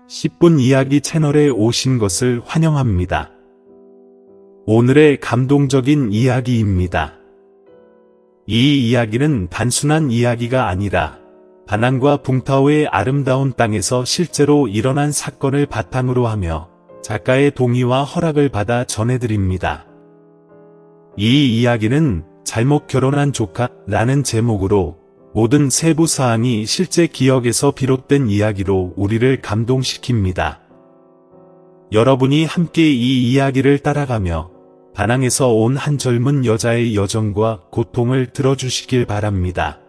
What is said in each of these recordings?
10분 이야기 채널에 오신 것을 환영합니다. 오늘의 감동적인 이야기입니다. 이 이야기는 단순한 이야기가 아니라 다낭과 붕타오의 아름다운 땅에서 실제로 일어난 사건을 바탕으로 하며 작가의 동의와 허락을 받아 전해드립니다. 이 이야기는 잘못 결혼한 조카라는 제목으로 모든 세부 사항이 실제 기억에서 비롯된 이야기로 우리를 감동시킵니다. 여러분이 함께 이 이야기를 따라가며 다낭에서 온 한 젊은 여자의 여정과 고통을 들어주시길 바랍니다.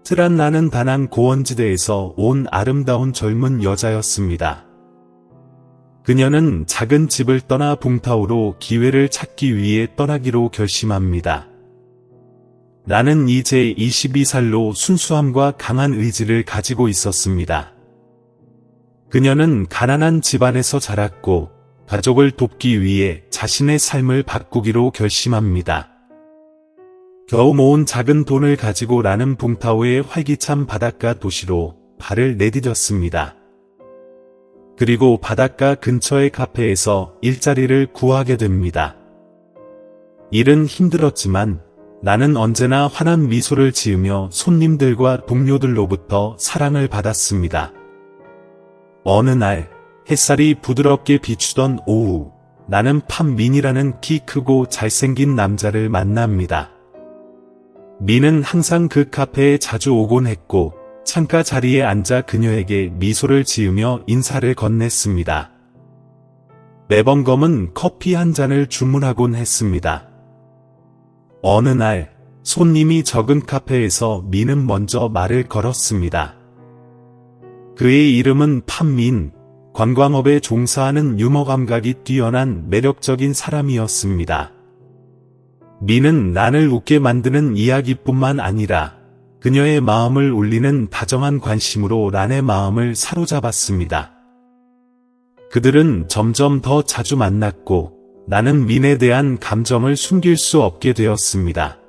트란라는 다낭 고원지대에서 온 아름다운 젊은 여자였습니다. 그녀는 작은 집을 떠나 붕타오로 기회를 찾기 위해 떠나기로 결심합니다. 나는 이제 22살로 순수함과 강한 의지를 가지고 있었습니다. 그녀는 가난한 집안에서 자랐고 가족을 돕기 위해 자신의 삶을 바꾸기로 결심합니다. 겨우 모은 작은 돈을 가지고 라는 붕타오의 활기찬 바닷가 도시로 발을 내디뎠습니다. 그리고 바닷가 근처의 카페에서 일자리를 구하게 됩니다. 일은 힘들었지만 나는 언제나 환한 미소를 지으며 손님들과 동료들로부터 사랑을 받았습니다. 어느 날 햇살이 부드럽게 비추던 오후, 나는 팜민이라는 키 크고 잘생긴 남자를 만납니다. 민은 항상 그 카페에 자주 오곤 했고 창가 자리에 앉아 그녀에게 미소를 지으며 인사를 건넸습니다. 매번 검은 커피 한 잔을 주문하곤 했습니다. 어느 날 손님이 적은 카페에서 민은 먼저 말을 걸었습니다. 그의 이름은 팜민, 관광업에 종사하는 유머 감각이 뛰어난 매력적인 사람이었습니다. 민은 란을 웃게 만드는 이야기뿐만 아니라 그녀의 마음을 울리는 다정한 관심으로 란의 마음을 사로잡았습니다. 그들은 점점 더 자주 만났고 나는 민에 대한 감정을 숨길 수 없게 되었습니다.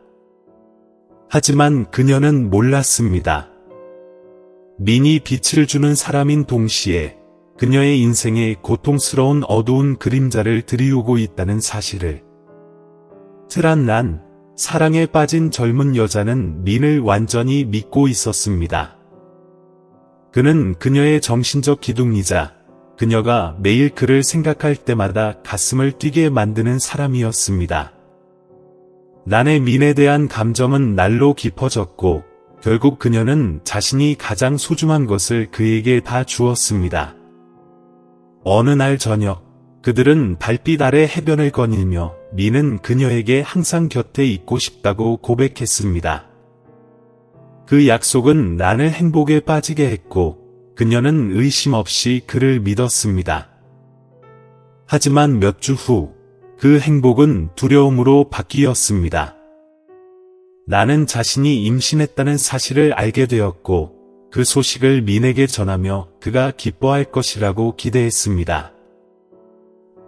하지만 그녀는 몰랐습니다. 민이 빛을 주는 사람인 동시에 그녀의 인생에 고통스러운 어두운 그림자를 들이우고 있다는 사실을. 트란란, 사랑에 빠진 젊은 여자는 민을 완전히 믿고 있었습니다. 그는 그녀의 정신적 기둥이자 그녀가 매일 그를 생각할 때마다 가슴을 뛰게 만드는 사람이었습니다. 란의 민에 대한 감정은 날로 깊어졌고 결국 그녀는 자신이 가장 소중한 것을 그에게 다 주었습니다. 어느 날 저녁, 그들은 달빛 아래 해변을 거닐며 민은 그녀에게 항상 곁에 있고 싶다고 고백했습니다. 그 약속은 란을 행복에 빠지게 했고 그녀는 의심 없이 그를 믿었습니다. 하지만 몇 주 후, 그 행복은 두려움으로 바뀌었습니다. 란은 자신이 임신했다는 사실을 알게 되었고 그 소식을 민에게 전하며 그가 기뻐할 것이라고 기대했습니다.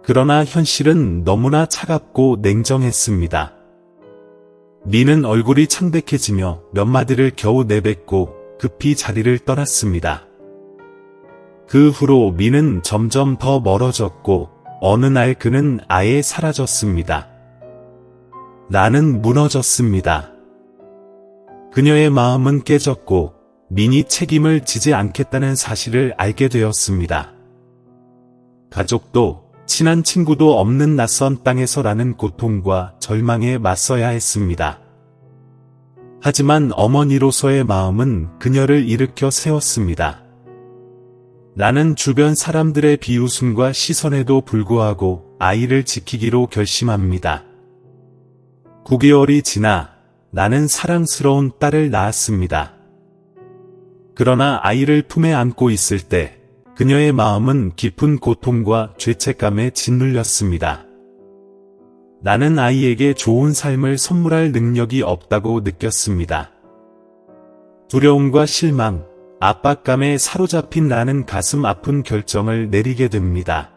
그러나 현실은 너무나 차갑고 냉정했습니다. 민은 얼굴이 창백해지며 몇 마디를 겨우 내뱉고 급히 자리를 떠났습니다. 그 후로 민은 점점 더 멀어졌고 어느 날 그는 아예 사라졌습니다. 나는 무너졌습니다. 그녀의 마음은 깨졌고 민이 책임을 지지 않겠다는 사실을 알게 되었습니다. 가족도 친한 친구도 없는 낯선 땅에서라는 고통과 절망에 맞서야 했습니다. 하지만 어머니로서의 마음은 그녀를 일으켜 세웠습니다. 나는 주변 사람들의 비웃음과 시선에도 불구하고 아이를 지키기로 결심합니다. 9개월이 지나 나는 사랑스러운 딸을 낳았습니다. 그러나 아이를 품에 안고 있을 때 그녀의 마음은 깊은 고통과 죄책감에 짓눌렸습니다. 나는 아이에게 좋은 삶을 선물할 능력이 없다고 느꼈습니다. 두려움과 실망, 압박감에 사로잡힌 나는 가슴 아픈 결정을 내리게 됩니다.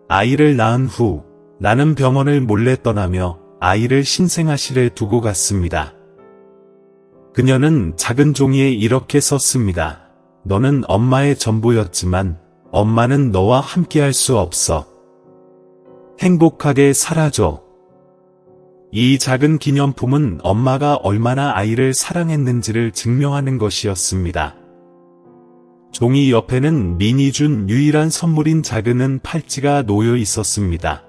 아이를 낳은 후 나는 병원을 몰래 떠나며 아이를 신생아실에 두고 갔습니다. 그녀는 작은 종이에 이렇게 썼습니다. 너는 엄마의 전부였지만 엄마는 너와 함께할 수 없어. 행복하게 살아줘. 이 작은 기념품은 엄마가 얼마나 아이를 사랑했는지를 증명하는 것이었습니다. 종이 옆에는 민이 준 유일한 선물인 작은 은 팔찌가 놓여 있었습니다.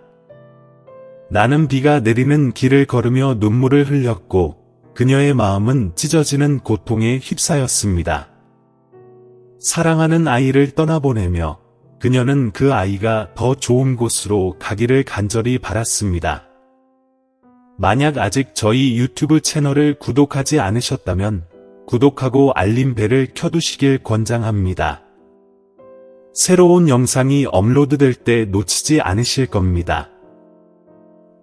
나는 비가 내리는 길을 걸으며 눈물을 흘렸고 그녀의 마음은 찢어지는 고통에 휩싸였습니다. 사랑하는 아이를 떠나보내며 그녀는 그 아이가 더 좋은 곳으로 가기를 간절히 바랐습니다. 만약 아직 저희 유튜브 채널을 구독하지 않으셨다면 구독하고 알림벨을 켜두시길 권장합니다. 새로운 영상이 업로드될 때 놓치지 않으실 겁니다.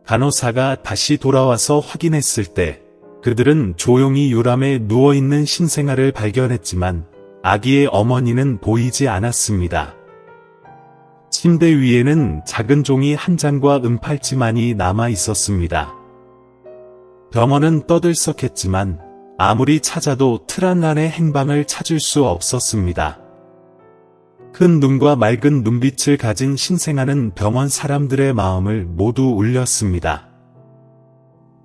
간호사가 다시 돌아와서 확인했을 때 그들은 조용히 요람에 누워있는 신생아를 발견했지만 아기의 어머니는 보이지 않았습니다. 침대 위에는 작은 종이 한 장과 은팔찌만이 남아 있었습니다. 병원은 떠들썩했지만 아무리 찾아도 트란란의 행방을 찾을 수 없었습니다. 큰 눈과 맑은 눈빛을 가진 신생아는 병원 사람들의 마음을 모두 울렸습니다.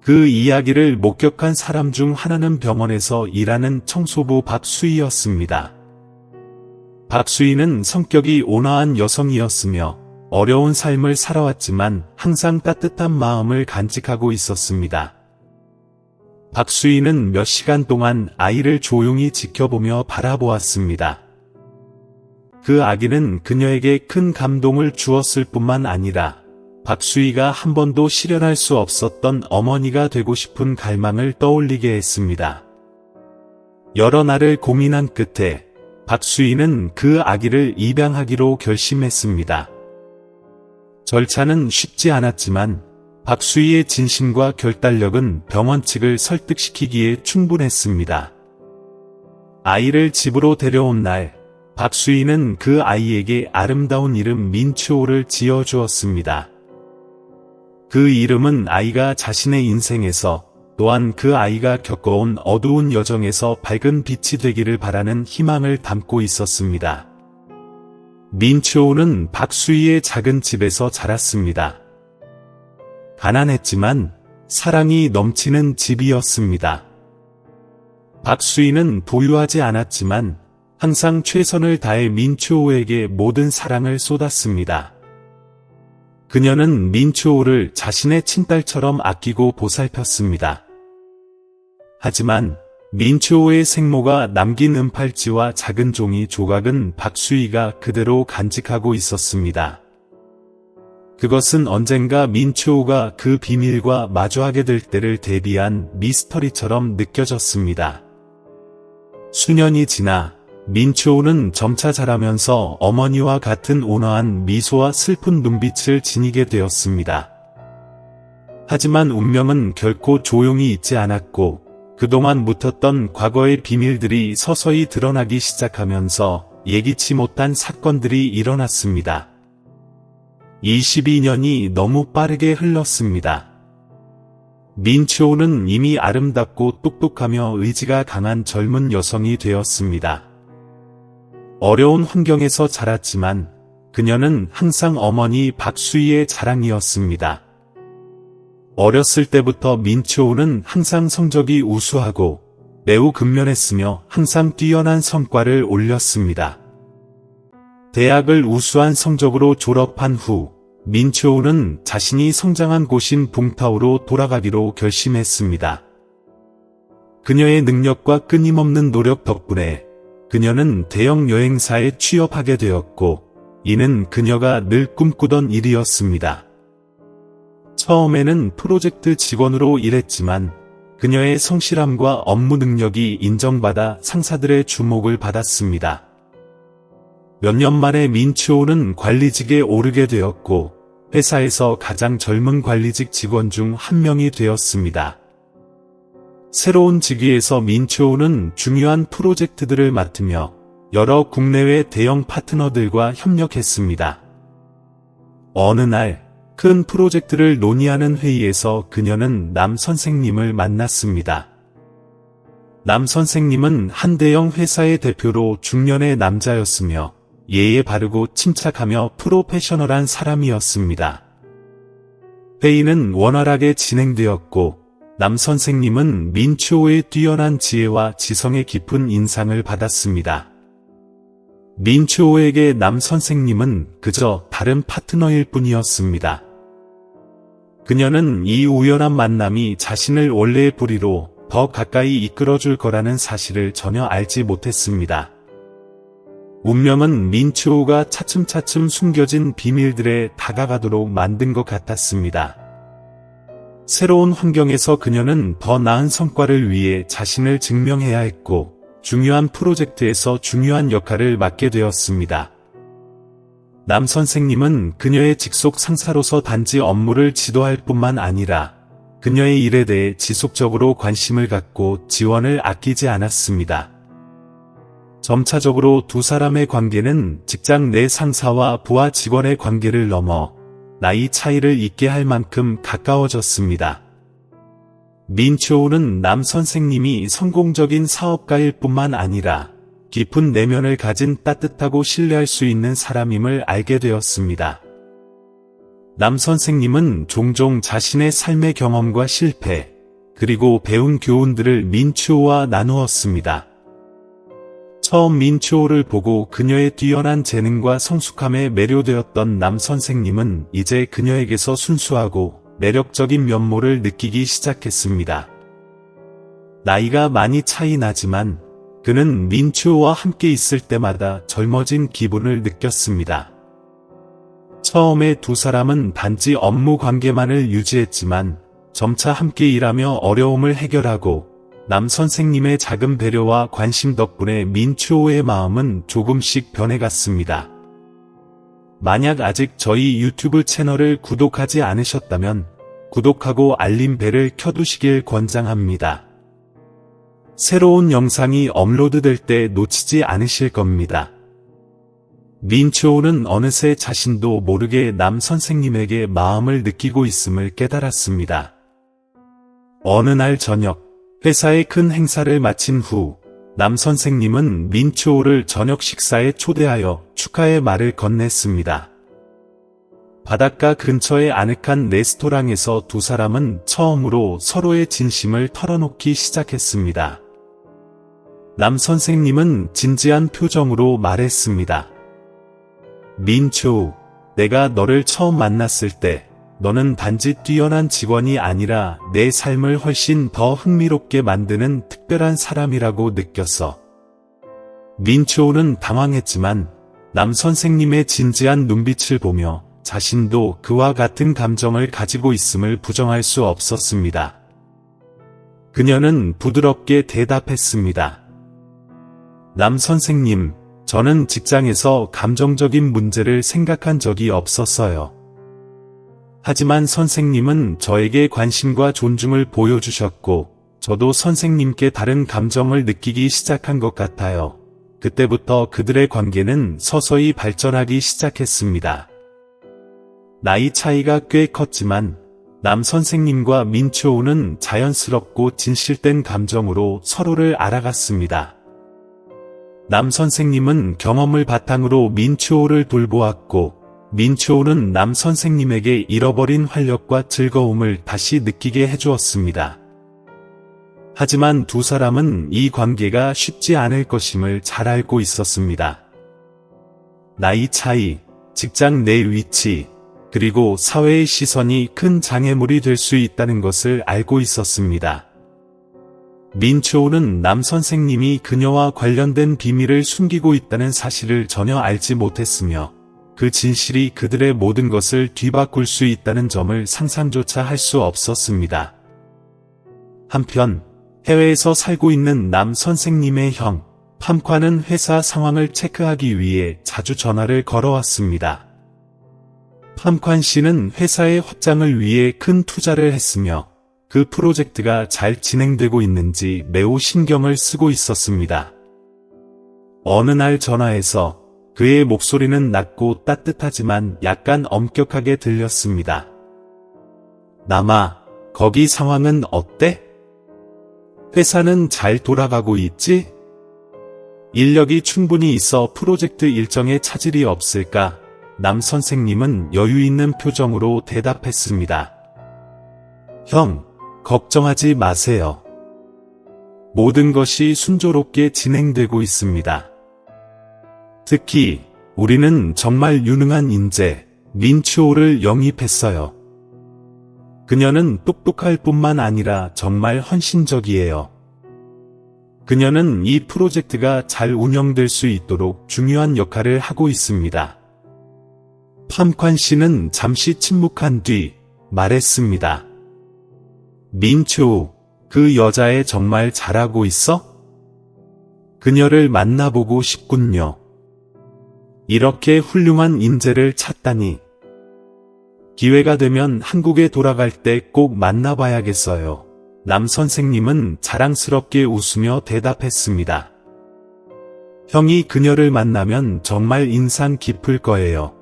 그 이야기를 목격한 사람 중 하나는 병원에서 일하는 청소부 박수희였습니다. 박수희는 성격이 온화한 여성이었으며 어려운 삶을 살아왔지만 항상 따뜻한 마음을 간직하고 있었습니다. 박수희는 몇 시간 동안 아이를 조용히 지켜보며 바라보았습니다. 그 아기는 그녀에게 큰 감동을 주었을 뿐만 아니라 박수희가 한 번도 실현할 수 없었던 어머니가 되고 싶은 갈망을 떠올리게 했습니다. 여러 날을 고민한 끝에 박수희는 그 아기를 입양하기로 결심했습니다. 절차는 쉽지 않았지만 박수희의 진심과 결단력은 병원 측을 설득시키기에 충분했습니다. 아이를 집으로 데려온 날, 박수희는 그 아이에게 아름다운 이름 민추오를 지어주었습니다. 그 이름은 아이가 자신의 인생에서 또한 그 아이가 겪어온 어두운 여정에서 밝은 빛이 되기를 바라는 희망을 담고 있었습니다. 민추오는 박수희의 작은 집에서 자랐습니다. 가난했지만 사랑이 넘치는 집이었습니다. 박수희는 부유하지 않았지만 항상 최선을 다해 민추오에게 모든 사랑을 쏟았습니다. 그녀는 민추오를 자신의 친딸처럼 아끼고 보살폈습니다. 하지만 민추오의 생모가 남긴 은팔찌와 작은 종이 조각은 박수희가 그대로 간직하고 있었습니다. 그것은 언젠가 민추오가 그 비밀과 마주하게 될 때를 대비한 미스터리처럼 느껴졌습니다. 수년이 지나 민추오는 점차 자라면서 어머니와 같은 온화한 미소와 슬픈 눈빛을 지니게 되었습니다. 하지만 운명은 결코 조용히 있지 않았고 그동안 묻혔던 과거의 비밀들이 서서히 드러나기 시작하면서 예기치 못한 사건들이 일어났습니다. 22년이 너무 빠르게 흘렀습니다. 민추오는 이미 아름답고 똑똑하며 의지가 강한 젊은 여성이 되었습니다. 어려운 환경에서 자랐지만 그녀는 항상 어머니 박수희의 자랑이었습니다. 어렸을 때부터 민추오는 항상 성적이 우수하고 매우 근면했으며 항상 뛰어난 성과를 올렸습니다. 대학을 우수한 성적으로 졸업한 후 민추오는 자신이 성장한 곳인 붕타오로 돌아가기로 결심했습니다. 그녀의 능력과 끊임없는 노력 덕분에 그녀는 대형 여행사에 취업하게 되었고 이는 그녀가 늘 꿈꾸던 일이었습니다. 처음에는 프로젝트 직원으로 일했지만 그녀의 성실함과 업무 능력이 인정받아 상사들의 주목을 받았습니다. 몇 년 만에 민추오는 관리직에 오르게 되었고 회사에서 가장 젊은 관리직 직원 중 한 명이 되었습니다. 새로운 직위에서 민추오는 중요한 프로젝트들을 맡으며 여러 국내외 대형 파트너들과 협력했습니다. 어느 날 큰 프로젝트를 논의하는 회의에서 그녀는 남 선생님을 만났습니다. 남 선생님은 한 대형 회사의 대표로 중년의 남자였으며 예의 바르고 침착하며 프로페셔널한 사람이었습니다. 회의는 원활하게 진행되었고 남 선생님은 민추호의 뛰어난 지혜와 지성의 깊은 인상을 받았습니다. 민추호에게 남 선생님은 그저 다른 파트너일 뿐이었습니다. 그녀는 이 우연한 만남이 자신을 원래의 뿌리로 더 가까이 이끌어줄 거라는 사실을 전혀 알지 못했습니다. 운명은 민추호가 차츰차츰 숨겨진 비밀들에 다가가도록 만든 것 같았습니다. 새로운 환경에서 그녀는 더 나은 성과를 위해 자신을 증명해야 했고, 중요한 프로젝트에서 중요한 역할을 맡게 되었습니다. 남 선생님은 그녀의 직속 상사로서 단지 업무를 지도할 뿐만 아니라 그녀의 일에 대해 지속적으로 관심을 갖고 지원을 아끼지 않았습니다. 점차적으로 두 사람의 관계는 직장 내 상사와 부하 직원의 관계를 넘어 나이 차이를 잇게 할 만큼 가까워졌습니다. 민추호는 남 선생님이 성공적인 사업가일 뿐만 아니라 깊은 내면을 가진 따뜻하고 신뢰할 수 있는 사람임을 알게 되었습니다. 남 선생님은 종종 자신의 삶의 경험과 실패, 그리고 배운 교훈들을 민추호와 나누었습니다. 처음 민추호를 보고 그녀의 뛰어난 재능과 성숙함에 매료되었던 남 선생님은 이제 그녀에게서 순수하고 매력적인 면모를 느끼기 시작했습니다. 나이가 많이 차이 나지만 그는 민추호와 함께 있을 때마다 젊어진 기분을 느꼈습니다. 처음에 두 사람은 단지 업무 관계만을 유지했지만 점차 함께 일하며 어려움을 해결하고 남 선생님의 작은 배려와 관심 덕분에 민추호의 마음은 조금씩 변해갔습니다. 만약 아직 저희 유튜브 채널을 구독하지 않으셨다면 구독하고 알림벨을 켜두시길 권장합니다. 새로운 영상이 업로드될 때 놓치지 않으실 겁니다. 민추호는 어느새 자신도 모르게 남 선생님에게 마음을 느끼고 있음을 깨달았습니다. 어느 날 저녁, 회사의 큰 행사를 마친 후 남 선생님은 민추호를 저녁 식사에 초대하여 축하의 말을 건넸습니다. 바닷가 근처의 아늑한 레스토랑에서 두 사람은 처음으로 서로의 진심을 털어놓기 시작했습니다. 남 선생님은 진지한 표정으로 말했습니다. 민추호, 내가 너를 처음 만났을 때 너는 단지 뛰어난 직원이 아니라 내 삶을 훨씬 더 흥미롭게 만드는 특별한 사람이라고 느꼈어. 민추호는 당황했지만 남 선생님의 진지한 눈빛을 보며 자신도 그와 같은 감정을 가지고 있음을 부정할 수 없었습니다. 그녀는 부드럽게 대답했습니다. 남 선생님, 저는 직장에서 감정적인 문제를 생각한 적이 없었어요. 하지만 선생님은 저에게 관심과 존중을 보여주셨고, 저도 선생님께 다른 감정을 느끼기 시작한 것 같아요. 그때부터 그들의 관계는 서서히 발전하기 시작했습니다. 나이 차이가 꽤 컸지만, 남 선생님과 민추호는 자연스럽고 진실된 감정으로 서로를 알아갔습니다. 남 선생님은 경험을 바탕으로 민추호를 돌보았고, 민추호는 남 선생님에게 잃어버린 활력과 즐거움을 다시 느끼게 해주었습니다. 하지만 두 사람은 이 관계가 쉽지 않을 것임을 잘 알고 있었습니다. 나이 차이, 직장 내 위치, 그리고 사회의 시선이 큰 장애물이 될 수 있다는 것을 알고 있었습니다. 민추호는 남 선생님이 그녀와 관련된 비밀을 숨기고 있다는 사실을 전혀 알지 못했으며, 그 진실이 그들의 모든 것을 뒤바꿀 수 있다는 점을 상상조차 할 수 없었습니다. 한편 해외에서 살고 있는 남 선생님의 형, 팜과는 회사 상황을 체크하기 위해 자주 전화를 걸어왔습니다. 팜관 씨는 회사의 확장을 위해 큰 투자를 했으며 그 프로젝트가 잘 진행되고 있는지 매우 신경을 쓰고 있었습니다. 어느 날 전화에서 그의 목소리는 낮고 따뜻하지만 약간 엄격하게 들렸습니다. 남아, 거기 상황은 어때? 회사는 잘 돌아가고 있지? 인력이 충분히 있어 프로젝트 일정에 차질이 없을까? 남 선생님은 여유 있는 표정으로 대답했습니다. 형, 걱정하지 마세요. 모든 것이 순조롭게 진행되고 있습니다. 특히 우리는 정말 유능한 인재, 민추호를 영입했어요. 그녀는 똑똑할 뿐만 아니라 정말 헌신적이에요. 그녀는 이 프로젝트가 잘 운영될 수 있도록 중요한 역할을 하고 있습니다. 팜관 씨는 잠시 침묵한 뒤 말했습니다. 민추호, 그 여자애 정말 잘하고 있어? 그녀를 만나보고 싶군요. 이렇게 훌륭한 인재를 찾다니. 기회가 되면 한국에 돌아갈 때 꼭 만나봐야겠어요. 남 선생님은 자랑스럽게 웃으며 대답했습니다. 형이 그녀를 만나면 정말 인상 깊을 거예요.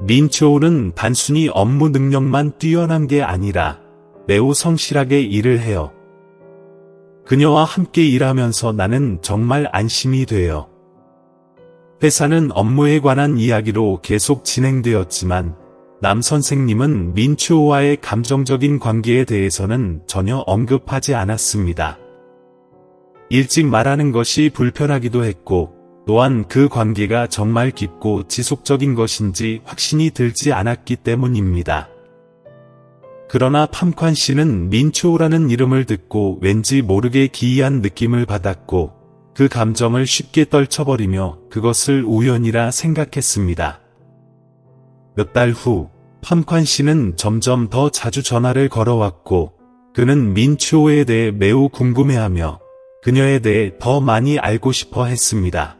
민추호는 단순히 업무 능력만 뛰어난 게 아니라 매우 성실하게 일을 해요. 그녀와 함께 일하면서 나는 정말 안심이 돼요. 회사는 업무에 관한 이야기로 계속 진행되었지만 남 선생님은 민추호와의 감정적인 관계에 대해서는 전혀 언급하지 않았습니다. 일찍 말하는 것이 불편하기도 했고 또한 그 관계가 정말 깊고 지속적인 것인지 확신이 들지 않았기 때문입니다. 그러나 팜관 씨는 민추호라는 이름을 듣고 왠지 모르게 기이한 느낌을 받았고 그 감정을 쉽게 떨쳐버리며 그것을 우연이라 생각했습니다. 몇 달 후, 팜관 씨는 점점 더 자주 전화를 걸어왔고 그는 민추호에 대해 매우 궁금해하며 그녀에 대해 더 많이 알고 싶어 했습니다.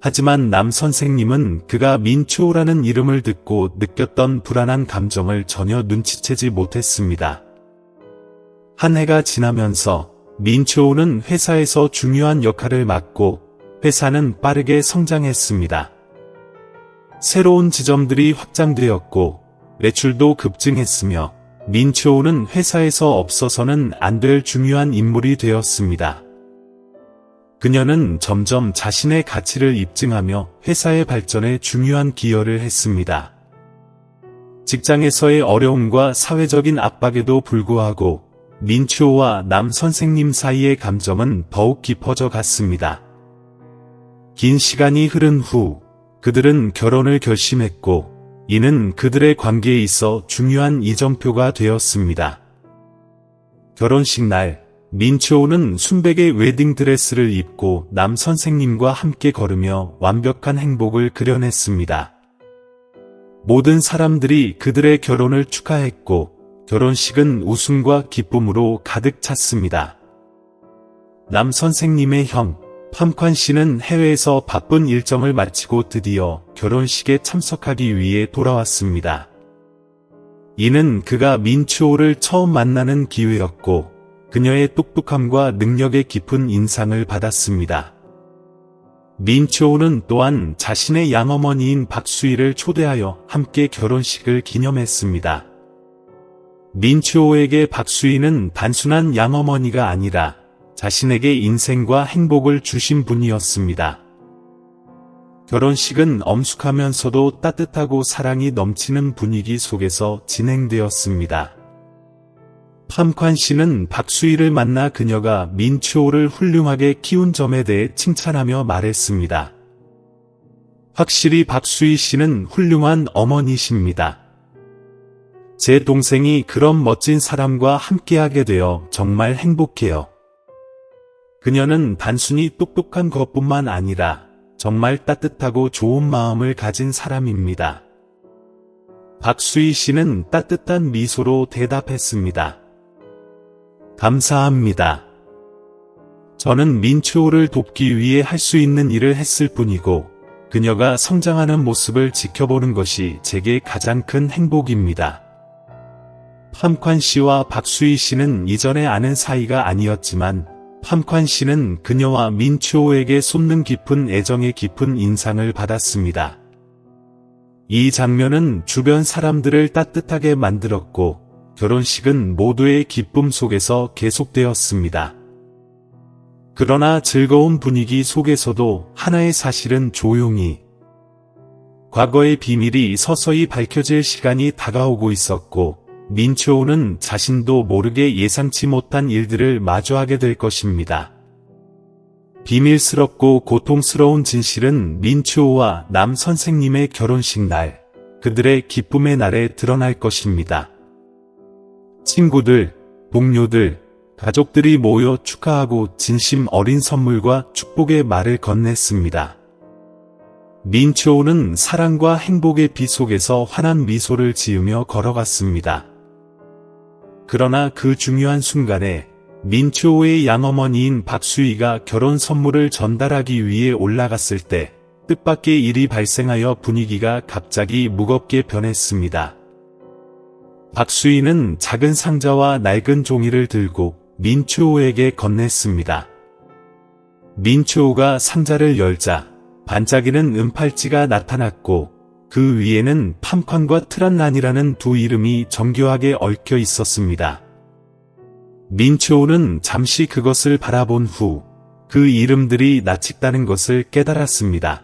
하지만 남 선생님은 그가 민추호라는 이름을 듣고 느꼈던 불안한 감정을 전혀 눈치채지 못했습니다. 한 해가 지나면서 민추호는 회사에서 중요한 역할을 맡고 회사는 빠르게 성장했습니다. 새로운 지점들이 확장되었고 매출도 급증했으며 민추호는 회사에서 없어서는 안 될 중요한 인물이 되었습니다. 그녀는 점점 자신의 가치를 입증하며 회사의 발전에 중요한 기여를 했습니다. 직장에서의 어려움과 사회적인 압박에도 불구하고 민추호와 남 선생님 사이의 감정은 더욱 깊어져 갔습니다. 긴 시간이 흐른 후 그들은 결혼을 결심했고 이는 그들의 관계에 있어 중요한 이정표가 되었습니다. 결혼식 날 민추호는 순백의 웨딩드레스를 입고 남 선생님과 함께 걸으며 완벽한 행복을 그려냈습니다. 모든 사람들이 그들의 결혼을 축하했고 결혼식은 웃음과 기쁨으로 가득 찼습니다. 남 선생님의 형, 팜관 씨는 해외에서 바쁜 일정을 마치고 드디어 결혼식에 참석하기 위해 돌아왔습니다. 이는 그가 민추호를 처음 만나는 기회였고 그녀의 똑똑함과 능력에 깊은 인상을 받았습니다. 민추호는 또한 자신의 양어머니인 박수희를 초대하여 함께 결혼식을 기념했습니다. 민추호에게 박수희는 단순한 양어머니가 아니라 자신에게 인생과 행복을 주신 분이었습니다. 결혼식은 엄숙하면서도 따뜻하고 사랑이 넘치는 분위기 속에서 진행되었습니다. 팜관 씨는 박수희를 만나 그녀가 민추호를 훌륭하게 키운 점에 대해 칭찬하며 말했습니다. 확실히 박수희 씨는 훌륭한 어머니십니다. 제 동생이 그런 멋진 사람과 함께하게 되어 정말 행복해요. 그녀는 단순히 똑똑한 것뿐만 아니라 정말 따뜻하고 좋은 마음을 가진 사람입니다. 박수희 씨는 따뜻한 미소로 대답했습니다. 감사합니다. 저는 민추호를 돕기 위해 할 수 있는 일을 했을 뿐이고 그녀가 성장하는 모습을 지켜보는 것이 제게 가장 큰 행복입니다. 팜관 씨와 박수희 씨는 이전에 아는 사이가 아니었지만 팜관 씨는 그녀와 민추호에게 솟는 깊은 애정에 깊은 인상을 받았습니다. 이 장면은 주변 사람들을 따뜻하게 만들었고 결혼식은 모두의 기쁨 속에서 계속되었습니다. 그러나 즐거운 분위기 속에서도 하나의 사실은 조용히 과거의 비밀이 서서히 밝혀질 시간이 다가오고 있었고, 민초호는 자신도 모르게 예상치 못한 일들을 마주하게 될 것입니다. 비밀스럽고 고통스러운 진실은 민초호와 남 선생님의 결혼식 날, 그들의 기쁨의 날에 드러날 것입니다. 친구들, 동료들, 가족들이 모여 축하하고 진심 어린 선물과 축복의 말을 건넸습니다. 민초호는 사랑과 행복의 빛 속에서 환한 미소를 지으며 걸어갔습니다. 그러나 그 중요한 순간에 민초호의 양어머니인 박수희가 결혼 선물을 전달하기 위해 올라갔을 때 뜻밖의 일이 발생하여 분위기가 갑자기 무겁게 변했습니다. 박수희는 작은 상자와 낡은 종이를 들고 민초호에게 건넸습니다. 민초호가 상자를 열자 반짝이는 은팔찌가 나타났고, 그 위에는 팜쾅과 트란란이라는 두 이름이 정교하게 얽혀 있었습니다. 민초호는 잠시 그것을 바라본 후 그 이름들이 낯익다는 것을 깨달았습니다.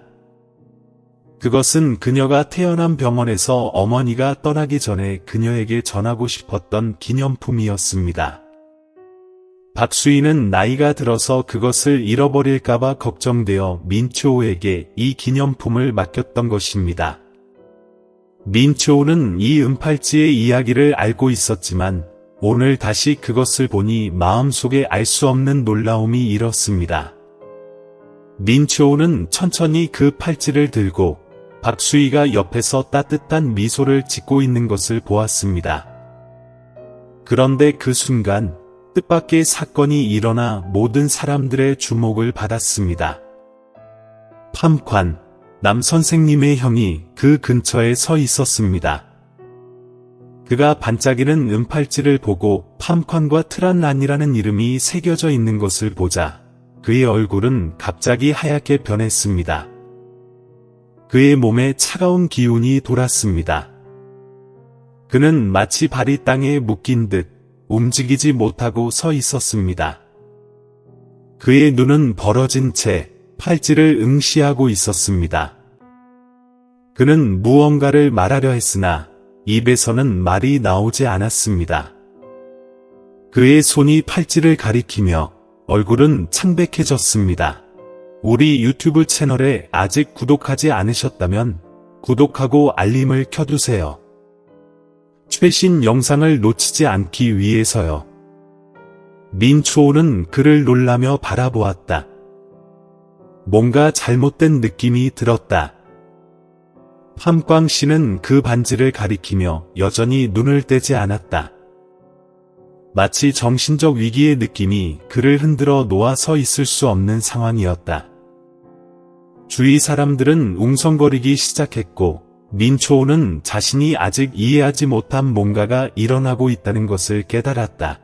그것은 그녀가 태어난 병원에서 어머니가 떠나기 전에 그녀에게 전하고 싶었던 기념품이었습니다. 박수희는 나이가 들어서 그것을 잃어버릴까봐 걱정되어 민초호에게 이 기념품을 맡겼던 것입니다. 민초호는 이 은팔찌의 이야기를 알고 있었지만 오늘 다시 그것을 보니 마음속에 알 수 없는 놀라움이 일었습니다. 민초호는 천천히 그 팔찌를 들고 박수희가 옆에서 따뜻한 미소를 짓고 있는 것을 보았습니다. 그런데 그 순간 뜻밖의 사건이 일어나 모든 사람들의 주목을 받았습니다. 팜관, 남 선생님의 형이 그 근처에 서 있었습니다. 그가 반짝이는 은팔찌를 보고 팜관과 트란란이라는 이름이 새겨져 있는 것을 보자 그의 얼굴은 갑자기 하얗게 변했습니다. 그의 몸에 차가운 기운이 돌았습니다. 그는 마치 발이 땅에 묶인 듯 움직이지 못하고 서 있었습니다. 그의 눈은 벌어진 채 팔찌를 응시하고 있었습니다. 그는 무언가를 말하려 했으나 입에서는 말이 나오지 않았습니다. 그의 손이 팔찌를 가리키며 얼굴은 창백해졌습니다. 우리 유튜브 채널에 아직 구독하지 않으셨다면 구독하고 알림을 켜두세요. 최신 영상을 놓치지 않기 위해서요. 민초호는 그를 놀라며 바라보았다. 뭔가 잘못된 느낌이 들었다. 팜광 씨는 그 반지를 가리키며 여전히 눈을 떼지 않았다. 마치 정신적 위기의 느낌이 그를 흔들어 놓아 서 있을 수 없는 상황이었다. 주위 사람들은 웅성거리기 시작했고, 민초호는 자신이 아직 이해하지 못한 뭔가가 일어나고 있다는 것을 깨달았다.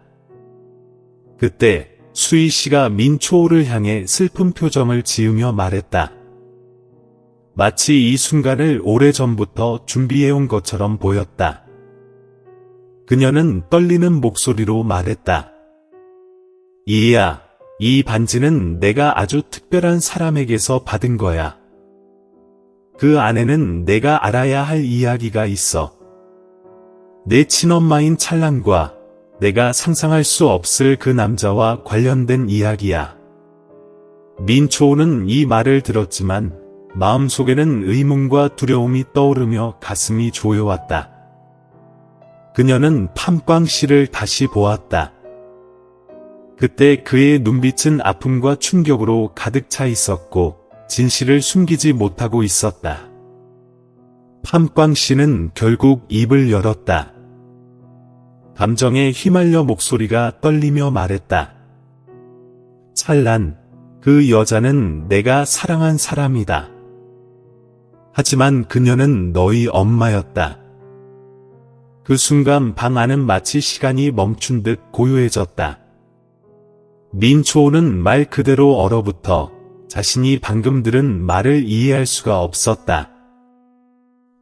그때 수희 씨가 민초호를 향해 슬픈 표정을 지으며 말했다. 마치 이 순간을 오래전부터 준비해온 것처럼 보였다. 그녀는 떨리는 목소리로 말했다. 이해야, 이 반지는 내가 아주 특별한 사람에게서 받은 거야. 그 안에는 내가 알아야 할 이야기가 있어. 내 친엄마인 찰랑과 내가 상상할 수 없을 그 남자와 관련된 이야기야. 민초호는 이 말을 들었지만 마음속에는 의문과 두려움이 떠오르며 가슴이 조여왔다. 그녀는 팜광 씨를 다시 보았다. 그때 그의 눈빛은 아픔과 충격으로 가득 차 있었고 진실을 숨기지 못하고 있었다. 팜광 씨는 결국 입을 열었다. 감정에 휘말려 목소리가 떨리며 말했다. 찰란, 그 여자는 내가 사랑한 사람이다. 하지만 그녀는 너희 엄마였다. 그 순간 방 안은 마치 시간이 멈춘 듯 고요해졌다. 민초호는 말 그대로 얼어붙어 자신이 방금 들은 말을 이해할 수가 없었다.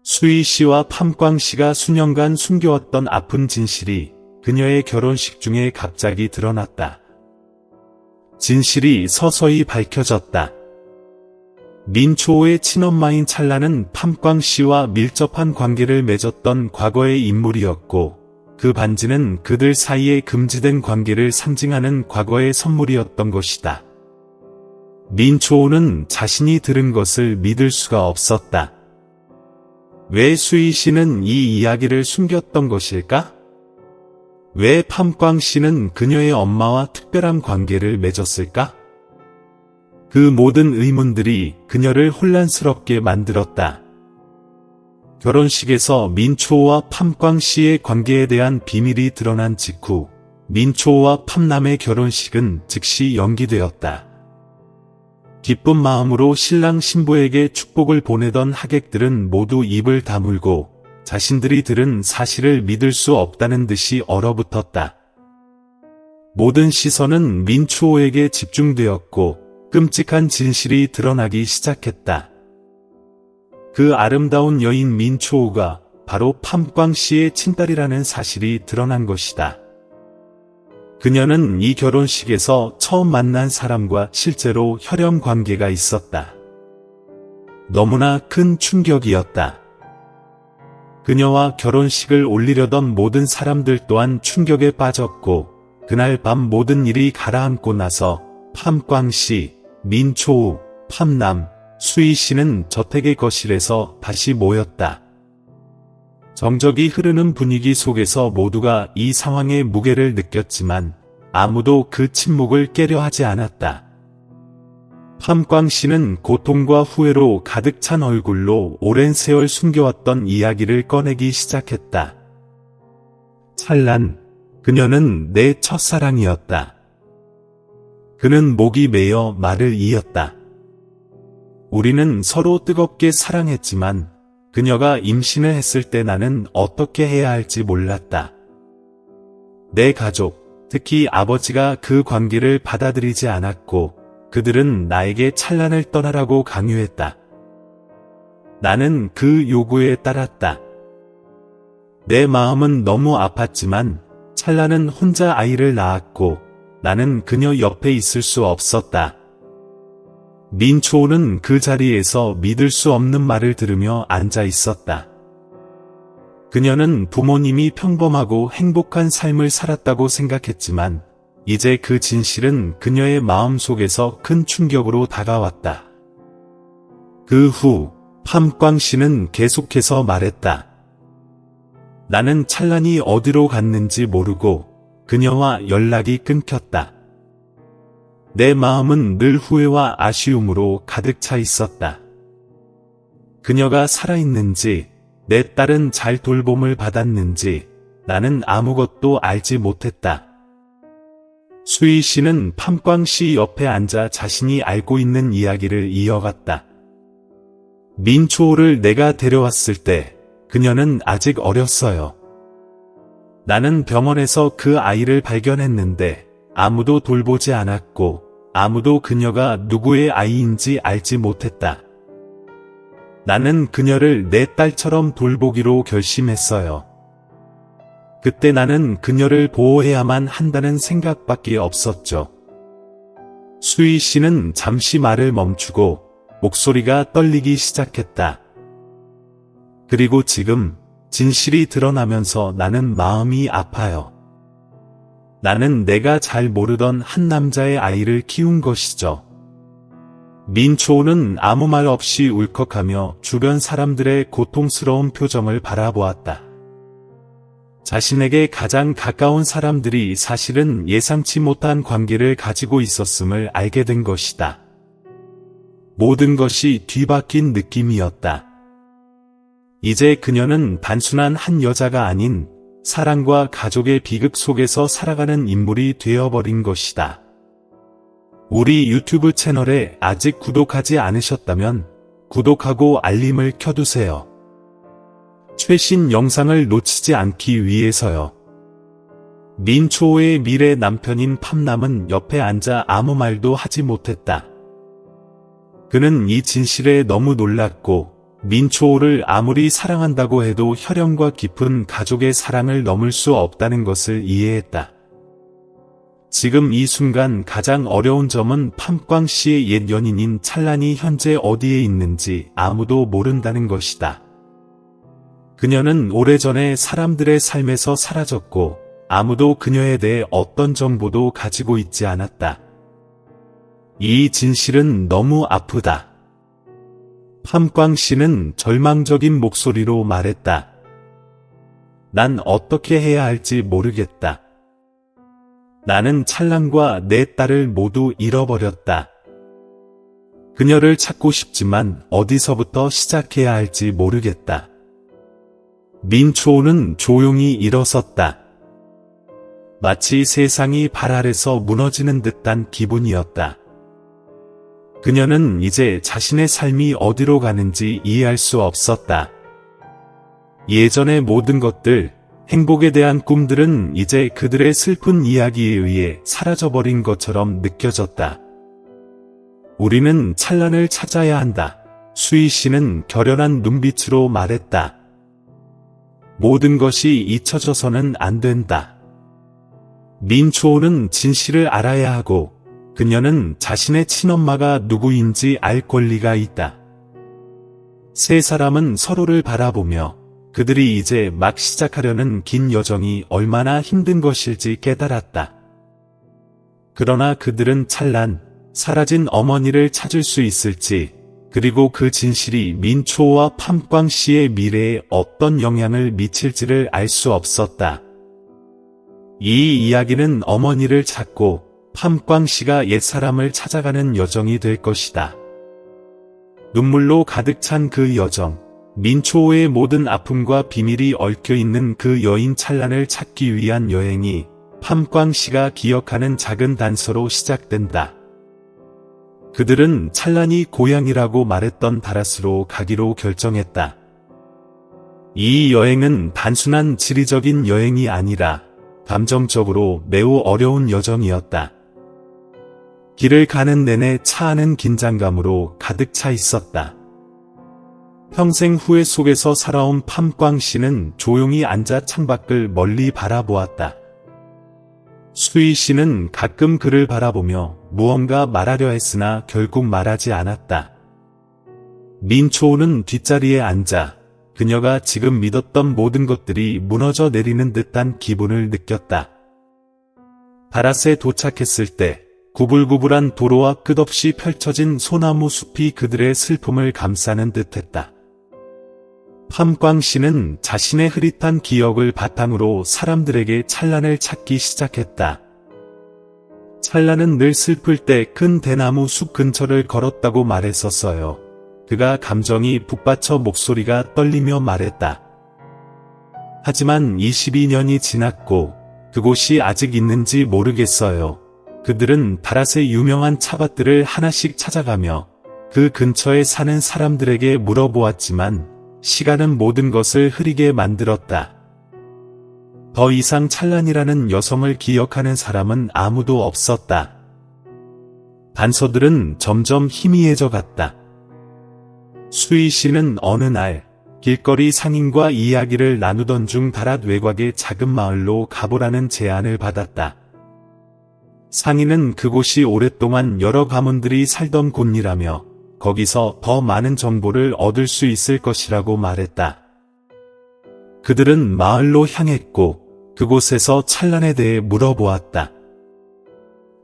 수희 씨와 팜광 씨가 수년간 숨겨왔던 아픈 진실이 그녀의 결혼식 중에 갑자기 드러났다. 진실이 서서히 밝혀졌다. 민초호의 친엄마인 찰나는 팜광 씨와 밀접한 관계를 맺었던 과거의 인물이었고, 그 반지는 그들 사이에 금지된 관계를 상징하는 과거의 선물이었던 것이다. 민초호는 자신이 들은 것을 믿을 수가 없었다. 왜 수희 씨는 이 이야기를 숨겼던 것일까? 왜 팜광 씨는 그녀의 엄마와 특별한 관계를 맺었을까? 그 모든 의문들이 그녀를 혼란스럽게 만들었다. 결혼식에서 민초호와 팜광 씨의 관계에 대한 비밀이 드러난 직후 민초호와 팜남의 결혼식은 즉시 연기되었다. 기쁜 마음으로 신랑 신부에게 축복을 보내던 하객들은 모두 입을 다물고 자신들이 들은 사실을 믿을 수 없다는 듯이 얼어붙었다. 모든 시선은 민초호에게 집중되었고 끔찍한 진실이 드러나기 시작했다. 그 아름다운 여인 민초호가 바로 팜광 씨의 친딸이라는 사실이 드러난 것이다. 그녀는 이 결혼식에서 처음 만난 사람과 실제로 혈연 관계가 있었다. 너무나 큰 충격이었다. 그녀와 결혼식을 올리려던 모든 사람들 또한 충격에 빠졌고, 그날 밤 모든 일이 가라앉고 나서 팜광 씨, 민초호, 팜남, 수희 씨는 저택의 거실에서 다시 모였다. 정적이 흐르는 분위기 속에서 모두가 이 상황의 무게를 느꼈지만 아무도 그 침묵을 깨려 하지 않았다. 팜광 씨는 고통과 후회로 가득 찬 얼굴로 오랜 세월 숨겨왔던 이야기를 꺼내기 시작했다. 찰란, 그녀는 내 첫사랑이었다. 그는 목이 메어 말을 이었다. 우리는 서로 뜨겁게 사랑했지만 그녀가 임신을 했을 때 나는 어떻게 해야 할지 몰랐다. 내 가족, 특히 아버지가 그 관계를 받아들이지 않았고 그들은 나에게 찰란을 떠나라고 강요했다. 나는 그 요구에 따랐다. 내 마음은 너무 아팠지만 찰란은 혼자 아이를 낳았고 나는 그녀 옆에 있을 수 없었다. 민초호는 그 자리에서 믿을 수 없는 말을 들으며 앉아 있었다. 그녀는 부모님이 평범하고 행복한 삶을 살았다고 생각했지만 이제 그 진실은 그녀의 마음속에서 큰 충격으로 다가왔다. 그 후 팜광 씨는 계속해서 말했다. 나는 찰란이 어디로 갔는지 모르고 그녀와 연락이 끊겼다. 내 마음은 늘 후회와 아쉬움으로 가득 차 있었다. 그녀가 살아있는지, 내 딸은 잘 돌봄을 받았는지 나는 아무것도 알지 못했다. 수희 씨는 팜광 씨 옆에 앉아 자신이 알고 있는 이야기를 이어갔다. 민초호를 내가 데려왔을 때 그녀는 아직 어렸어요. 나는 병원에서 그 아이를 발견했는데 아무도 돌보지 않았고 아무도 그녀가 누구의 아이인지 알지 못했다. 나는 그녀를 내 딸처럼 돌보기로 결심했어요. 그때 나는 그녀를 보호해야만 한다는 생각밖에 없었죠. 수희 씨는 잠시 말을 멈추고 목소리가 떨리기 시작했다. 그리고 지금 진실이 드러나면서 나는 마음이 아파요. 나는 내가 잘 모르던 한 남자의 아이를 키운 것이죠. 민초호는 아무 말 없이 울컥하며 주변 사람들의 고통스러운 표정을 바라보았다. 자신에게 가장 가까운 사람들이 사실은 예상치 못한 관계를 가지고 있었음을 알게 된 것이다. 모든 것이 뒤바뀐 느낌이었다. 이제 그녀는 단순한 한 여자가 아닌 사랑과 가족의 비극 속에서 살아가는 인물이 되어버린 것이다. 우리 유튜브 채널에 아직 구독하지 않으셨다면 구독하고 알림을 켜두세요. 최신 영상을 놓치지 않기 위해서요. 민초호의 미래 남편인 팜남은 옆에 앉아 아무 말도 하지 못했다. 그는 이 진실에 너무 놀랐고 민초호를 아무리 사랑한다고 해도 혈연과 깊은 가족의 사랑을 넘을 수 없다는 것을 이해했다. 지금 이 순간 가장 어려운 점은 팜광 씨의 옛 연인인 찰란이 현재 어디에 있는지 아무도 모른다는 것이다. 그녀는 오래전에 사람들의 삶에서 사라졌고 아무도 그녀에 대해 어떤 정보도 가지고 있지 않았다. 이 진실은 너무 아프다. 팜광 씨는 절망적인 목소리로 말했다. 난 어떻게 해야 할지 모르겠다. 나는 찰란과 내 딸을 모두 잃어버렸다. 그녀를 찾고 싶지만 어디서부터 시작해야 할지 모르겠다. 민초호는 조용히 일어섰다. 마치 세상이 발 아래서 무너지는 듯한 기분이었다. 그녀는 이제 자신의 삶이 어디로 가는지 이해할 수 없었다. 예전의 모든 것들, 행복에 대한 꿈들은 이제 그들의 슬픈 이야기에 의해 사라져버린 것처럼 느껴졌다. 우리는 찰란을 찾아야 한다. 수희 씨는 결연한 눈빛으로 말했다. 모든 것이 잊혀져서는 안 된다. 민초호는 진실을 알아야 하고 그녀는 자신의 친엄마가 누구인지 알 권리가 있다. 세 사람은 서로를 바라보며 그들이 이제 막 시작하려는 긴 여정이 얼마나 힘든 것일지 깨달았다. 그러나 그들은 찰란, 사라진 어머니를 찾을 수 있을지, 그리고 그 진실이 민초호와 팜광 씨의 미래에 어떤 영향을 미칠지를 알 수 없었다. 이 이야기는 어머니를 찾고 팜광 씨가 옛사람을 찾아가는 여정이 될 것이다. 눈물로 가득 찬 그 여정, 민초호의 모든 아픔과 비밀이 얽혀있는 그 여인 찰란을 찾기 위한 여행이 팜광 씨가 기억하는 작은 단서로 시작된다. 그들은 찰란이 고향이라고 말했던 다라스로 가기로 결정했다. 이 여행은 단순한 지리적인 여행이 아니라 감정적으로 매우 어려운 여정이었다. 길을 가는 내내 차 안은 긴장감으로 가득 차 있었다. 평생 후회 속에서 살아온 팜광 씨는 조용히 앉아 창밖을 멀리 바라보았다. 수희 씨는 가끔 그를 바라보며 무언가 말하려 했으나 결국 말하지 않았다. 민초호는 뒷자리에 앉아 그녀가 지금 믿었던 모든 것들이 무너져 내리는 듯한 기분을 느꼈다. 다랏에 도착했을 때 구불구불한 도로와 끝없이 펼쳐진 소나무 숲이 그들의 슬픔을 감싸는 듯했다. 팜광 씨는 자신의 흐릿한 기억을 바탕으로 사람들에게 찰란을 찾기 시작했다. 찰란은 늘 슬플 때 큰 대나무 숲 근처를 걸었다고 말했었어요. 그가 감정이 북받쳐 목소리가 떨리며 말했다. 하지만 22년이 지났고 그곳이 아직 있는지 모르겠어요. 그들은 다랏의 유명한 차밭들을 하나씩 찾아가며 그 근처에 사는 사람들에게 물어보았지만 시간은 모든 것을 흐리게 만들었다. 더 이상 찰란이라는 여성을 기억하는 사람은 아무도 없었다. 단서들은 점점 희미해져 갔다. 수희 씨는 어느 날 길거리 상인과 이야기를 나누던 중 다랏 외곽의 작은 마을로 가보라는 제안을 받았다. 상인은 그곳이 오랫동안 여러 가문들이 살던 곳이라며 거기서 더 많은 정보를 얻을 수 있을 것이라고 말했다. 그들은 마을로 향했고 그곳에서 찰란에 대해 물어보았다.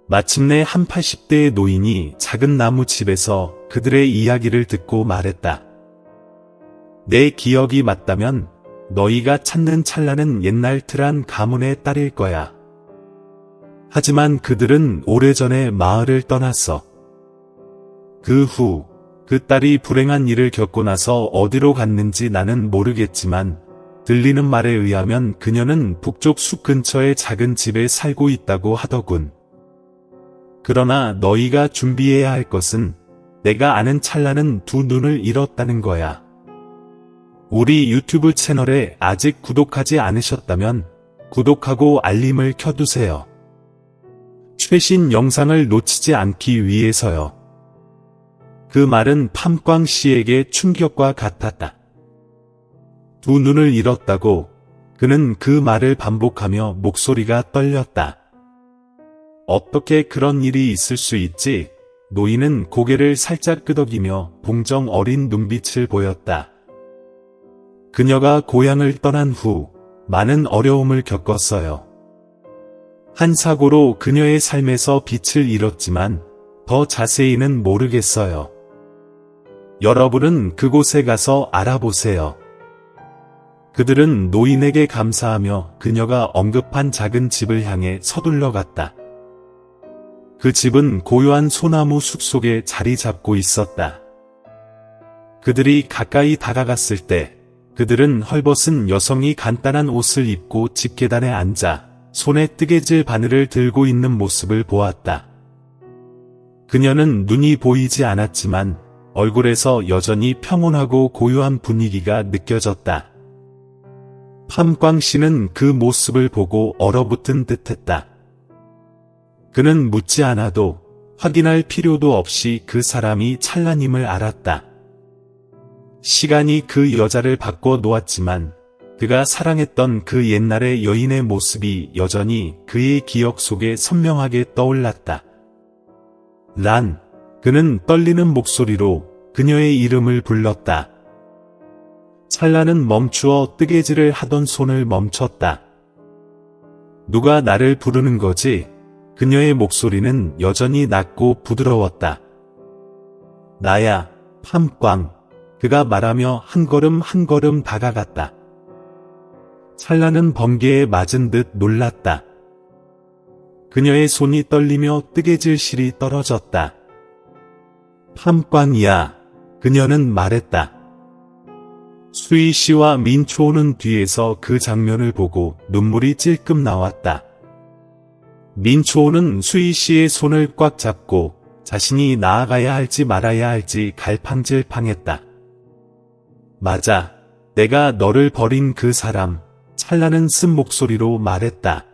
마침내 한 80대의 노인이 작은 나무 집에서 그들의 이야기를 듣고 말했다. 내 기억이 맞다면 너희가 찾는 찰란은 옛날 트란 가문의 딸일 거야. 하지만 그들은 오래전에 마을을 떠났어. 그 후 그 딸이 불행한 일을 겪고 나서 어디로 갔는지 나는 모르겠지만 들리는 말에 의하면 그녀는 북쪽 숲 근처의 작은 집에 살고 있다고 하더군. 그러나 너희가 준비해야 할 것은 내가 아는 찰란은 두 눈을 잃었다는 거야. 우리 유튜브 채널에 아직 구독하지 않으셨다면 구독하고 알림을 켜두세요. 최신 영상을 놓치지 않기 위해서요. 그 말은 팜광 씨에게 충격과 같았다. 두 눈을 잃었다고 그는 그 말을 반복하며 목소리가 떨렸다. 어떻게 그런 일이 있을 수 있지? 노인은 고개를 살짝 끄덕이며 봉정 어린 눈빛을 보였다. 그녀가 고향을 떠난 후 많은 어려움을 겪었어요. 한 사고로 그녀의 삶에서 빛을 잃었지만 더 자세히는 모르겠어요. 여러분은 그곳에 가서 알아보세요. 그들은 노인에게 감사하며 그녀가 언급한 작은 집을 향해 서둘러 갔다. 그 집은 고요한 소나무 숲속에 자리 잡고 있었다. 그들이 가까이 다가갔을 때 그들은 헐벗은 여성이 간단한 옷을 입고 집계단에 앉아 손에 뜨개질 바늘을 들고 있는 모습을 보았다. 그녀는 눈이 보이지 않았지만 얼굴에서 여전히 평온하고 고요한 분위기가 느껴졌다. 팜광 씨는 그 모습을 보고 얼어붙은 듯했다. 그는 묻지 않아도 확인할 필요도 없이 그 사람이 찰나님을 알았다. 시간이 그 여자를 바꿔 놓았지만 그가 사랑했던 그 옛날의 여인의 모습이 여전히 그의 기억 속에 선명하게 떠올랐다. 란, 그는 떨리는 목소리로 그녀의 이름을 불렀다. 찰나는 멈추어 뜨개질을 하던 손을 멈췄다. 누가 나를 부르는 거지? 그녀의 목소리는 여전히 낮고 부드러웠다. 나야, 팜광. 그가 말하며 한 걸음 한 걸음 다가갔다. 찰나는 번개에 맞은 듯 놀랐다. 그녀의 손이 떨리며 뜨개질 실이 떨어졌다. 팜광이야. 그녀는 말했다. 수희 씨와 민초는 뒤에서 그 장면을 보고 눈물이 찔끔 나왔다. 민초는 수희 씨의 손을 꽉 잡고 자신이 나아가야 할지 말아야 할지 갈팡질팡했다. 맞아. 내가 너를 버린 그 사람. 찰나는 쓴 목소리로 말했다.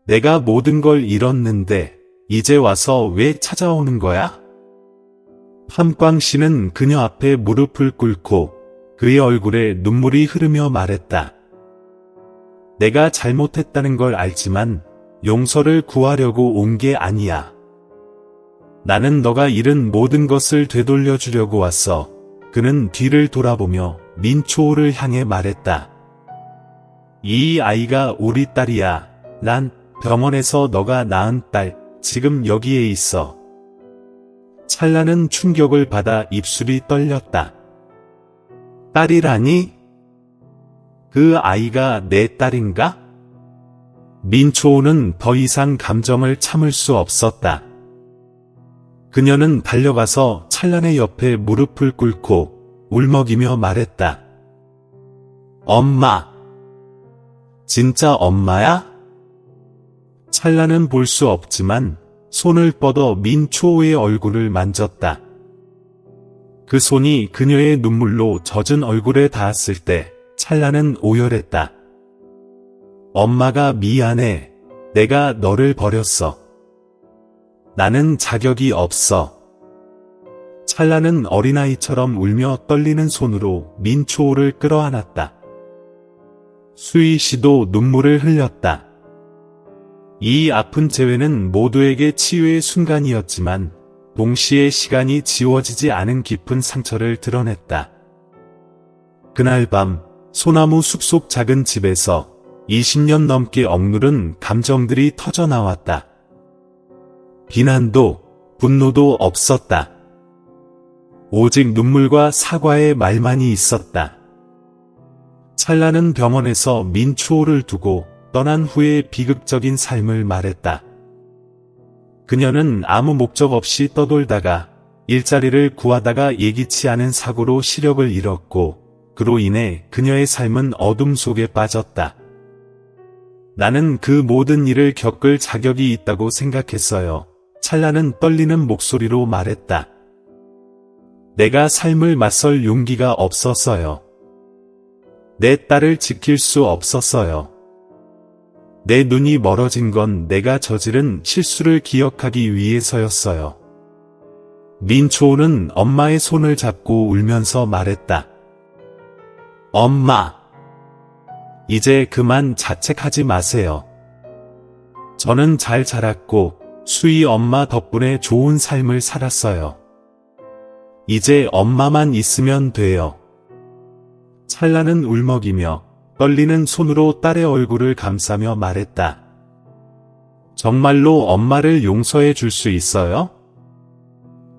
내가 모든 걸 잃었는데 이제 와서 왜 찾아오는 거야? 팜광 씨는 그녀 앞에 무릎을 꿇고 그의 얼굴에 눈물이 흐르며 말했다. 내가 잘못했다는 걸 알지만 용서를 구하려고 온 게 아니야. 나는 너가 잃은 모든 것을 되돌려주려고 왔어. 그는 뒤를 돌아보며 민초를 향해 말했다. 이 아이가 우리 딸이야. 난 병원에서 너가 낳은 딸, 지금 여기에 있어. 찰나는 충격을 받아 입술이 떨렸다. 딸이라니? 그 아이가 내 딸인가? 민초는 더 이상 감정을 참을 수 없었다. 그녀는 달려가서 찰나의 옆에 무릎을 꿇고 울먹이며 말했다. 엄마! 진짜 엄마야? 찰나는 볼 수 없지만 손을 뻗어 민초의 얼굴을 만졌다. 그 손이 그녀의 눈물로 젖은 얼굴에 닿았을 때 찰나는 오열했다. 엄마가 미안해. 내가 너를 버렸어. 나는 자격이 없어. 찰나는 어린아이처럼 울며 떨리는 손으로 민초를 끌어안았다. 수희 씨도 눈물을 흘렸다. 이 아픈 재회는 모두에게 치유의 순간이었지만 동시에 시간이 지워지지 않은 깊은 상처를 드러냈다. 그날 밤 소나무 숲속 작은 집에서 20년 넘게 억누른 감정들이 터져나왔다. 비난도 분노도 없었다. 오직 눈물과 사과의 말만이 있었다. 찰나는 병원에서 민초를 두고 떠난 후의 비극적인 삶을 말했다. 그녀는 아무 목적 없이 떠돌다가 일자리를 구하다가 예기치 않은 사고로 시력을 잃었고 그로 인해 그녀의 삶은 어둠 속에 빠졌다. 나는 그 모든 일을 겪을 자격이 있다고 생각했어요. 찰나는 떨리는 목소리로 말했다. 내가 삶을 맞설 용기가 없었어요. 내 딸을 지킬 수 없었어요. 내 눈이 멀어진 건 내가 저지른 실수를 기억하기 위해서였어요. 민초호는 엄마의 손을 잡고 울면서 말했다. 엄마, 이제 그만 자책하지 마세요. 저는 잘 자랐고 수희 엄마 덕분에 좋은 삶을 살았어요. 이제 엄마만 있으면 돼요. 찰나는 울먹이며 떨리는 손으로 딸의 얼굴을 감싸며 말했다. 정말로 엄마를 용서해 줄 수 있어요?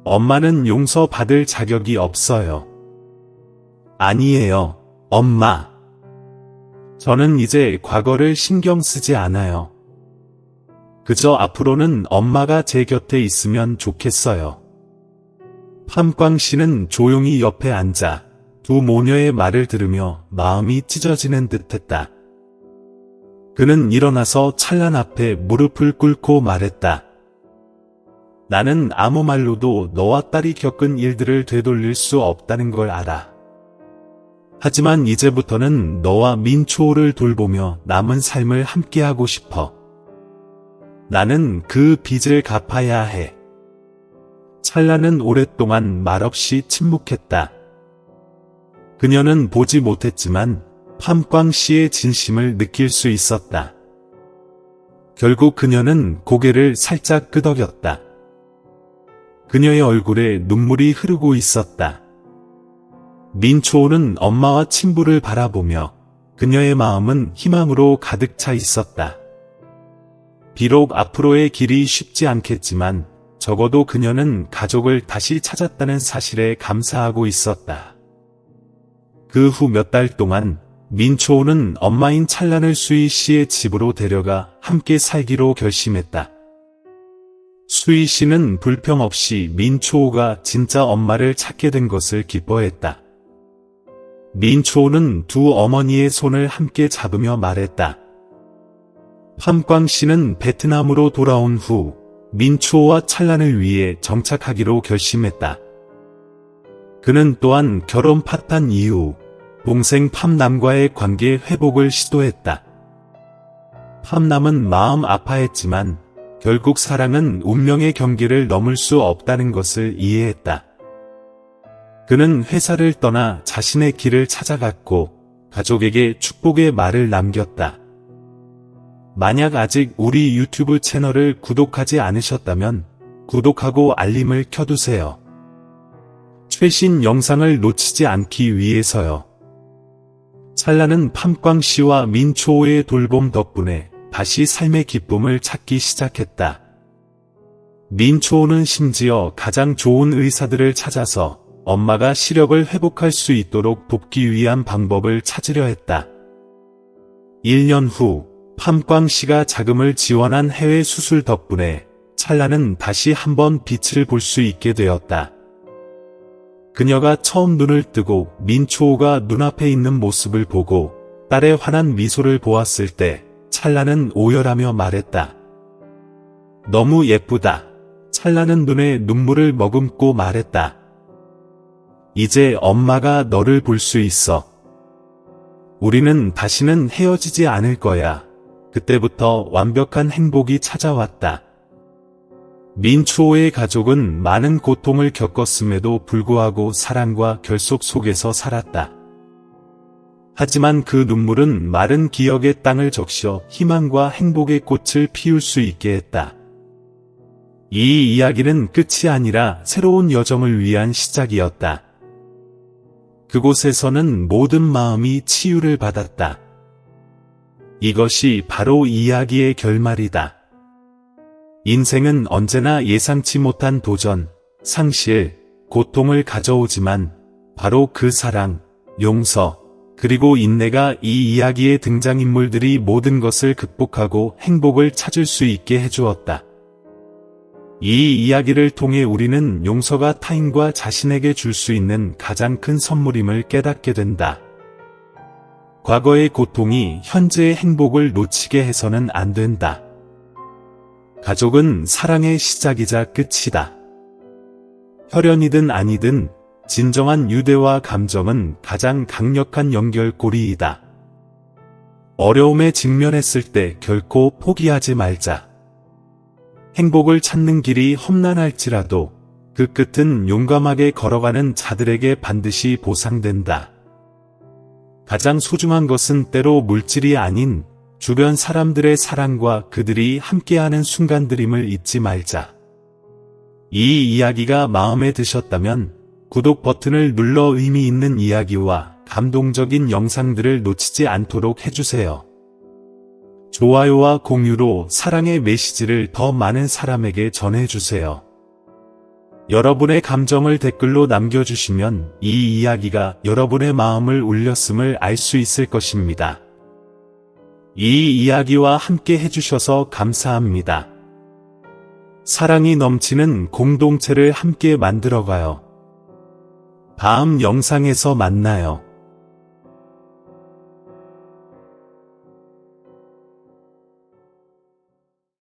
엄마는 용서받을 자격이 없어요. 아니에요, 엄마. 저는 이제 과거를 신경 쓰지 않아요. 그저 앞으로는 엄마가 제 곁에 있으면 좋겠어요. 팜광 씨는 조용히 옆에 앉아 두 모녀의 말을 들으며 마음이 찢어지는 듯했다. 그는 일어나서 찰란 앞에 무릎을 꿇고 말했다. 나는 아무 말로도 너와 딸이 겪은 일들을 되돌릴 수 없다는 걸 알아. 하지만 이제부터는 너와 민초호를 돌보며 남은 삶을 함께하고 싶어. 나는 그 빚을 갚아야 해. 찰나는 오랫동안 말없이 침묵했다. 그녀는 보지 못했지만 팜광 씨의 진심을 느낄 수 있었다. 결국 그녀는 고개를 살짝 끄덕였다. 그녀의 얼굴에 눈물이 흐르고 있었다. 민초호는 엄마와 친부를 바라보며 그녀의 마음은 희망으로 가득 차 있었다. 비록 앞으로의 길이 쉽지 않겠지만 적어도 그녀는 가족을 다시 찾았다는 사실에 감사하고 있었다. 그 후 몇 달 동안 민초호는 엄마인 찰란을 수희 씨의 집으로 데려가 함께 살기로 결심했다. 수희 씨는 불평 없이 민초호가 진짜 엄마를 찾게 된 것을 기뻐했다. 민초호는 두 어머니의 손을 함께 잡으며 말했다. 팜광 씨는 베트남으로 돌아온 후 민초호와 찰란을 위해 정착하기로 결심했다. 그는 또한 결혼 파탄 이후 동생 팜남과의 관계 회복을 시도했다. 팜남은 마음 아파했지만 결국 사랑은 운명의 경계를 넘을 수 없다는 것을 이해했다. 그는 회사를 떠나 자신의 길을 찾아갔고 가족에게 축복의 말을 남겼다. 만약 아직 우리 유튜브 채널을 구독하지 않으셨다면 구독하고 알림을 켜두세요. 최신 영상을 놓치지 않기 위해서요. 찰나는 팜광 씨와 민초호의 돌봄 덕분에 다시 삶의 기쁨을 찾기 시작했다. 민초호는 심지어 가장 좋은 의사들을 찾아서 엄마가 시력을 회복할 수 있도록 돕기 위한 방법을 찾으려 했다. 1년 후 팜광 씨가 자금을 지원한 해외 수술 덕분에 찰나는 다시 한번 빛을 볼 수 있게 되었다. 그녀가 처음 눈을 뜨고 민초호가 눈앞에 있는 모습을 보고 딸의 환한 미소를 보았을 때 찰나는 오열하며 말했다. 너무 예쁘다. 찰나는 눈에 눈물을 머금고 말했다. 이제 엄마가 너를 볼 수 있어. 우리는 다시는 헤어지지 않을 거야. 그때부터 완벽한 행복이 찾아왔다. 민초호의 가족은 많은 고통을 겪었음에도 불구하고 사랑과 결속 속에서 살았다. 하지만 그 눈물은 마른 기억의 땅을 적셔 희망과 행복의 꽃을 피울 수 있게 했다. 이 이야기는 끝이 아니라 새로운 여정을 위한 시작이었다. 그곳에서는 모든 마음이 치유를 받았다. 이것이 바로 이야기의 결말이다. 인생은 언제나 예상치 못한 도전, 상실, 고통을 가져오지만 바로 그 사랑, 용서, 그리고 인내가 이 이야기의 등장인물들이 모든 것을 극복하고 행복을 찾을 수 있게 해주었다. 이 이야기를 통해 우리는 용서가 타인과 자신에게 줄 수 있는 가장 큰 선물임을 깨닫게 된다. 과거의 고통이 현재의 행복을 놓치게 해서는 안 된다. 가족은 사랑의 시작이자 끝이다. 혈연이든 아니든 진정한 유대와 감정은 가장 강력한 연결고리이다. 어려움에 직면했을 때 결코 포기하지 말자. 행복을 찾는 길이 험난할지라도 그 끝은 용감하게 걸어가는 자들에게 반드시 보상된다. 가장 소중한 것은 때로 물질이 아닌 주변 사람들의 사랑과 그들이 함께하는 순간들임을 잊지 말자. 이 이야기가 마음에 드셨다면 구독 버튼을 눌러 의미 있는 이야기와 감동적인 영상들을 놓치지 않도록 해주세요. 좋아요와 공유로 사랑의 메시지를 더 많은 사람에게 전해주세요. 여러분의 감정을 댓글로 남겨주시면 이 이야기가 여러분의 마음을 울렸음을 알 수 있을 것입니다. 이 이야기와 함께 해주셔서 감사합니다. 사랑이 넘치는 공동체를 함께 만들어가요. 다음 영상에서 만나요.